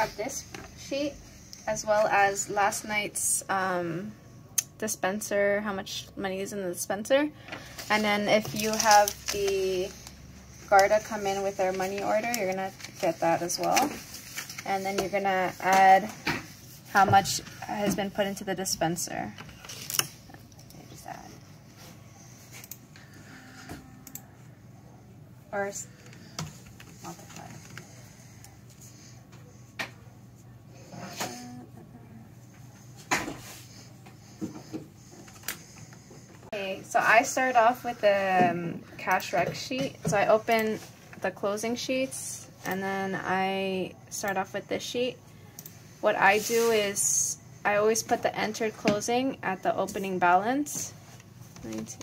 grab this sheet as well as last night's dispenser, how much money is in the dispenser. And then if you have the Garda come in with their money order, you're gonna get that as well. And then you're gonna add how much has been put into the dispenser. Just add. Or multiply. Okay, so I start off with the cash rec sheet. So I open the closing sheets and then I start off with this sheet. What I do is I always put the entered closing at the opening balance. 92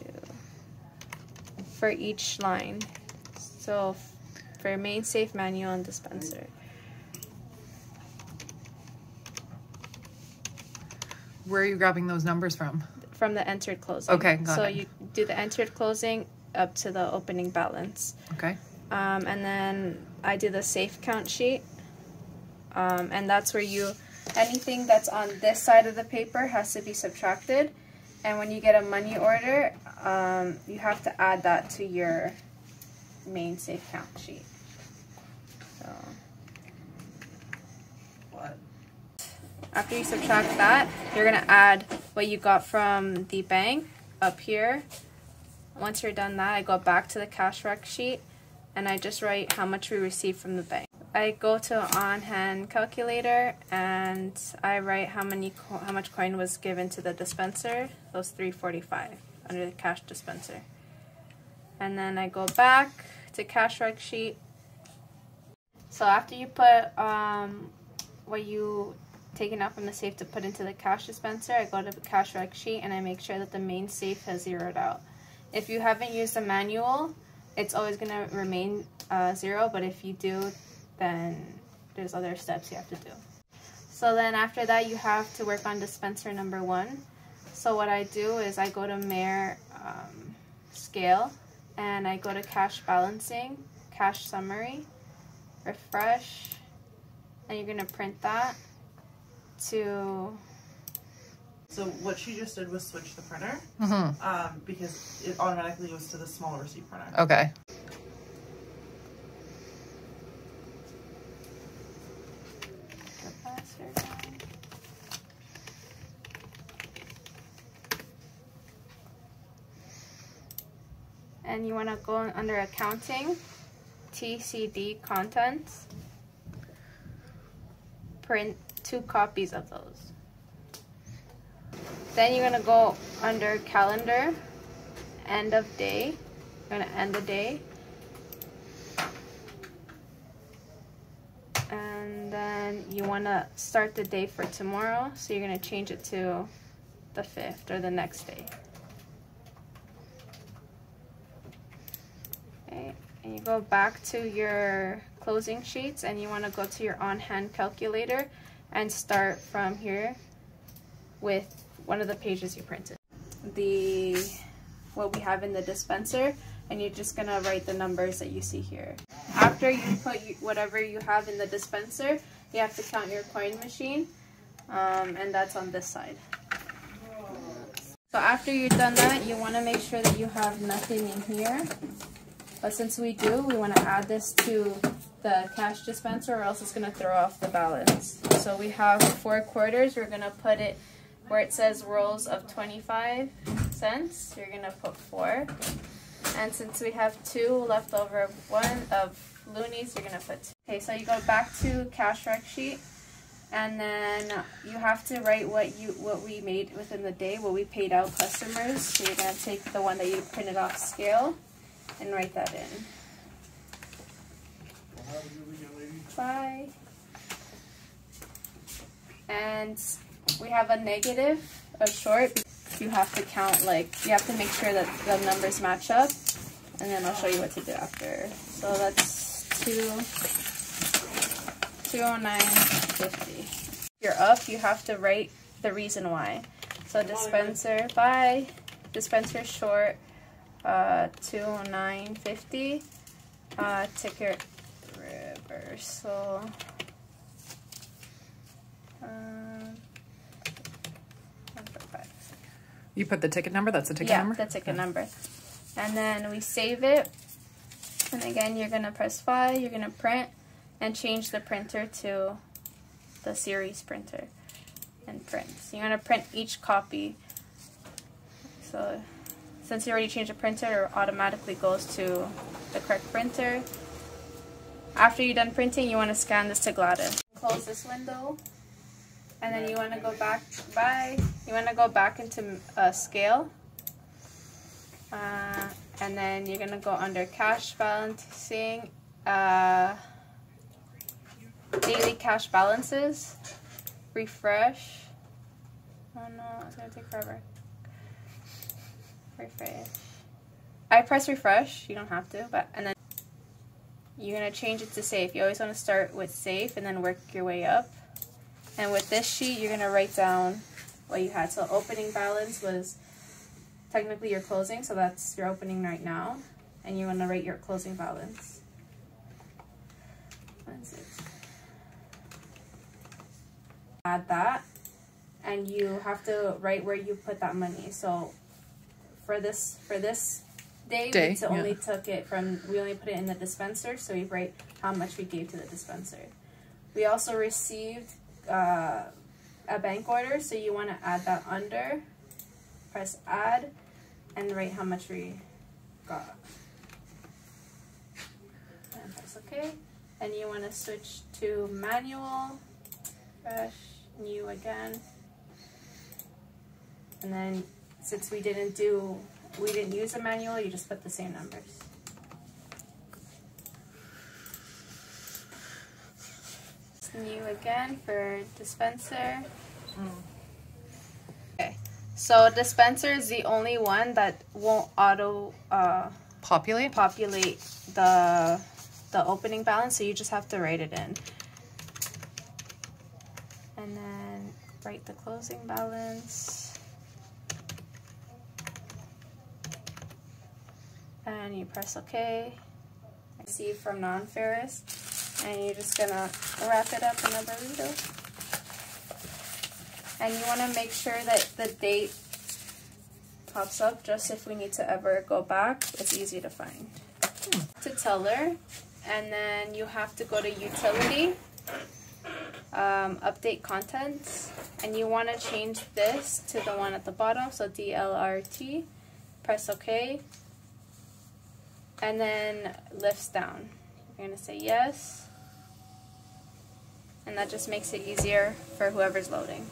for each line. So for main safe, manual, and dispenser. Where are you grabbing those numbers from? From the entered closing. Okay, got it. So you do the entered closing up to the opening balance. Okay. And then I do the safe count sheet. And that's where anything that's on this side of the paper has to be subtracted. And when you get a money order, you have to add that to your main safe count sheet. So What? after you subtract that, you're gonna add what you got from the bank up here. Once you're done that, I go back to the cash rec sheet and I just write how much we received from the bank. I go to an on-hand calculator and I write how much coin was given to the dispenser. Those $3.45 under the cash dispenser. And then I go back to cash rec sheet. So after you put what you taken out from the safe to put into the cash dispenser, I go to the cash rec sheet and I make sure that the main safe has zeroed out. If you haven't used a manual, it's always going to remain 0, but if you do, then there's other steps you have to do. So then after that, you have to work on dispenser number 1. So what I do is I go to Mayor Scale and I go to cash balancing, cash summary, refresh, and you're going to print that to... So what she just did was switch the printer because it automatically goes to the small receipt printer. Okay. And you want to go under accounting, TCD contents, print 2 copies of those. Then you're going to go under calendar, end of day. You're going to end the day. And then you want to start the day for tomorrow. So you're going to change it to the 5th or the next day. Okay. And you go back to your closing sheets and you want to go to your on-hand calculator and start from here with one of the pages you printed. What we have in the dispenser, and you're just gonna write the numbers that you see here. After you put whatever you have in the dispenser, you have to count your coin machine, and that's on this side. So after you've done that, you want to make sure that you have nothing in here. But since we do, we want to add this to the cash dispenser or else it's going to throw off the balance. So we have 4 quarters. We're going to put it where it says rolls of 25 cents. You're going to put 4. And since we have 2 left over of loonies, you're going to put 2. Okay, so you go back to cash rec sheet. And then you have to write what we made within the day, what we paid out customers. So you're going to take the one that you printed off scale and write that in. Bye. And we have a negative, a short. You have to count, you have to make sure that the numbers match up. And then I'll show you what to do after. So that's 209.50. If you're up, you have to write the reason why. So dispenser, bye. Dispenser short, 209.50. Ticket reversal. You put the ticket number? That's the ticket number? Yeah, the ticket number. And then we save it. And again, you're going to press File, you're going to print, and change the printer to the series printer. And print. So you're going to print each copy. So since you already changed the printer, it automatically goes to the correct printer. After you're done printing, you want to scan this to Gladys. Close this window. And then you want to go back into scale. And then you're going to go under cash balancing, daily cash balances, refresh. Oh no, it's going to take forever. Refresh. I press refresh, you don't have to, and then you're going to change it to safe. You always want to start with safe and then work your way up. And with this sheet, you're going to write down what you had. So opening balance was technically your closing, so that's your opening right now. And you want to write your closing balance. Add that, and you have to write where you put that money. So for this day we only took it from, we only put it in the dispenser, so we write how much we gave to the dispenser. We also received a bank order, so you want to add that under, press add, and write how much we got. And press OK. And you want to switch to manual, fresh, new again. And then since we didn't use a manual, you just put the same numbers. New again for dispenser. Okay, so dispenser is the only one that won't auto populate the opening balance, so you just have to write it in. And then write the closing balance. And you press OK. Receive from non-ferrous. And you're just gonna wrap it up in a burrito. And you want to make sure that the date pops up, just if we need to ever go back, it's easy to find. To teller, and then you have to go to utility, update contents, and you want to change this to the one at the bottom, so DLRT. Press OK, and then lifts down. You're going to say yes. And that just makes it easier for whoever's loading.